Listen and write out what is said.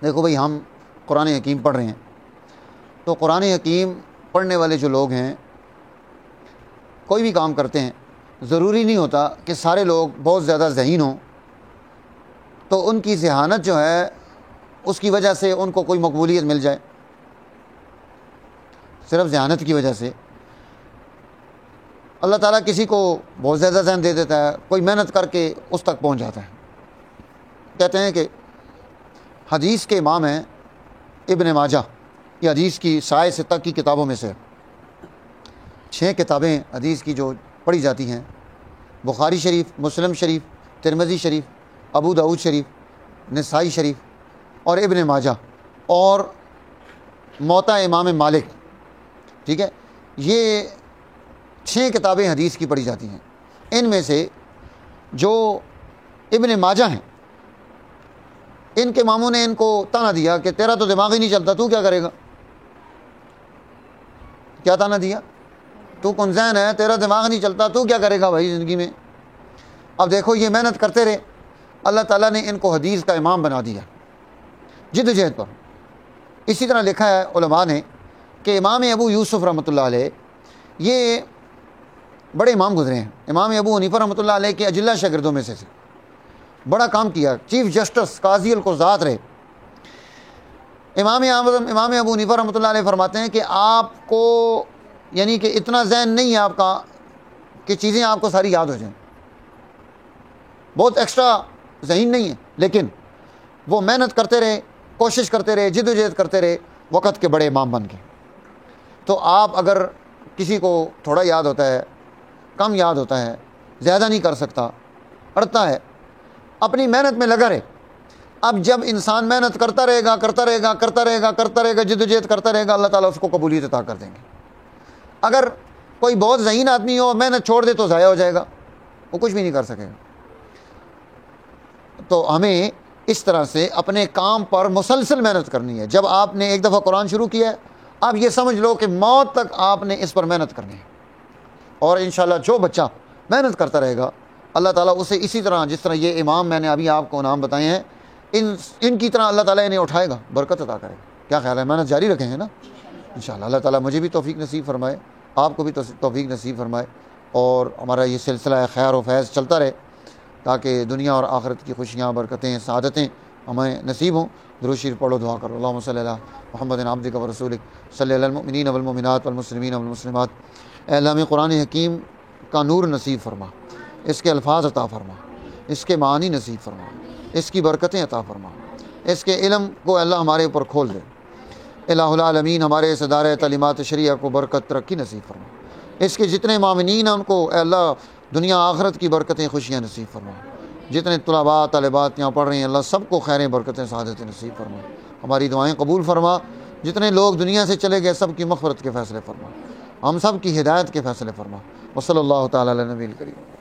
دیکھو بھئی، ہم قرآن حکیم پڑھ رہے ہیں، تو قرآن حکیم پڑھنے والے جو لوگ ہیں، کوئی بھی کام کرتے ہیں، ضروری نہیں ہوتا کہ سارے لوگ بہت زیادہ ذہین ہوں تو ان کی ذہانت جو ہے اس کی وجہ سے ان کو کوئی مقبولیت مل جائے۔ صرف ذہانت کی وجہ سے اللہ تعالیٰ کسی کو بہت زیادہ ذہن دے دیتا ہے، کوئی محنت کر کے اس تک پہنچ جاتا ہے۔ کہتے ہیں کہ حدیث کے امام ہیں ابن ماجہ، یہ حدیث کی سائے ستہ کی کتابوں میں سے 6 کتابیں حدیث کی جو پڑھی جاتی ہیں، بخاری شریف، مسلم شریف، ترمذی شریف، ابو داؤد شریف، نسائی شریف اور ابن ماجہ اور موطا امام مالک، ٹھیک ہے، یہ 6 کتابیں حدیث کی پڑھی جاتی ہیں۔ ان میں سے جو ابن ماجہ ہیں، ان کے اماموں نے ان کو تانا دیا کہ تیرا تو دماغ ہی نہیں چلتا، تو کیا کرے گا؟ کیا تانا دیا؟ تو کن ذہن ہے، تیرا دماغ نہیں چلتا، تو کیا کرے گا بھائی زندگی میں؟ اب دیکھو، یہ محنت کرتے رہے، اللہ تعالیٰ نے ان کو حدیث کا امام بنا دیا جد و جہد پر۔ اسی طرح لکھا ہے علماء نے کہ امام ابو یوسف رحمۃ اللہ علیہ یہ بڑے امام گزرے ہیں۔ امام ابو حنیفہ رحمۃ اللہ علیہ کے اجلہ شاگردوں میں سے بڑا کام کیا، چیف جسٹس قاضی القضات رہے۔ امام ابو حنیفہ رحمۃ اللہ علیہ فرماتے ہیں کہ آپ کو یعنی کہ اتنا ذہن نہیں ہے آپ کا کہ چیزیں آپ کو ساری یاد ہو جائیں، بہت ایکسٹرا ذہین نہیں ہے، لیکن وہ محنت کرتے رہے، کوشش کرتے رہے، جد و جہد کرتے رہے، وقت کے بڑے امام بن گئے۔ تو آپ اگر کسی کو تھوڑا یاد ہوتا ہے، کم یاد ہوتا ہے، زیادہ نہیں کر سکتا، اڑتا ہے، اپنی محنت میں لگا رہے۔ اب جب انسان محنت کرتا رہے گا، جد و جہد کرتا رہے گا، اللہ تعالیٰ اس کو قبولیت عطا کر دیں گے۔ اگر کوئی بہت ذہین آدمی ہو، محنت چھوڑ دے تو ضائع ہو جائے گا، وہ کچھ بھی نہیں کر سکے گا۔ تو ہمیں اس طرح سے اپنے کام پر مسلسل محنت کرنی ہے۔ جب آپ نے ایک دفعہ قرآن شروع کیا ہے، آپ یہ سمجھ لو کہ موت تک آپ نے اس پر محنت کرنی ہے، اور انشاءاللہ جو بچہ محنت کرتا رہے گا، اللہ تعالیٰ اسے اسی طرح، جس طرح یہ امام میں نے ابھی آپ کو نام بتائے ہیں، ان کی طرح اللہ تعالیٰ انہیں اٹھائے گا، برکت عطا کرے گا۔ کیا خیال ہے؟ محنت جاری رکھیں گے نا انشاءاللہ۔ اللہ تعالیٰ مجھے بھی توفیق نصیب فرمائے، آپ کو بھی توفیق نصیب فرمائے، اور ہمارا یہ سلسلہ خیر و فیض چلتا رہے، تاکہ دنیا اور آخرت کی خوشیاں، برکتیں، سعادتیں ہمیں نصیب ہوں۔ درود شریف پڑھو، دعا کرو۔ اللہم صلی علی محمد عبدک و رسولک، صلی علی المؤمنین والمؤمنات والمسلمین والمسلمات۔ اے اللہ ہمیں قرآن حکیم کا نور نصیب فرما، اس کے الفاظ عطا فرما، اس کے معانی نصیب فرما، اس کی برکتیں عطا فرما، اس کے علم کو اللہ ہمارے اوپر کھول دے۔ الہ العالمین ہمارے اس ادارہ تعلیمات شریعہ کو برکت، ترقی نصیب فرما۔ اس کے جتنے مامنین ہیں ان کو اے اللہ دنیا آخرت کی برکتیں، خوشیاں نصیب فرما۔ جتنے طلباء طالبات یہاں پڑھ رہے ہیں، اللہ سب کو خیریں، برکتیں، سعادتیں نصیب فرما۔ ہماری دعائیں قبول فرما۔ جتنے لوگ دنیا سے چلے گئے، سب کی مغفرت کے فیصلے فرما، ہم سب کی ہدایت کے فیصلے فرما۔ وصلی اللہ تعالی علی نبی الکریم۔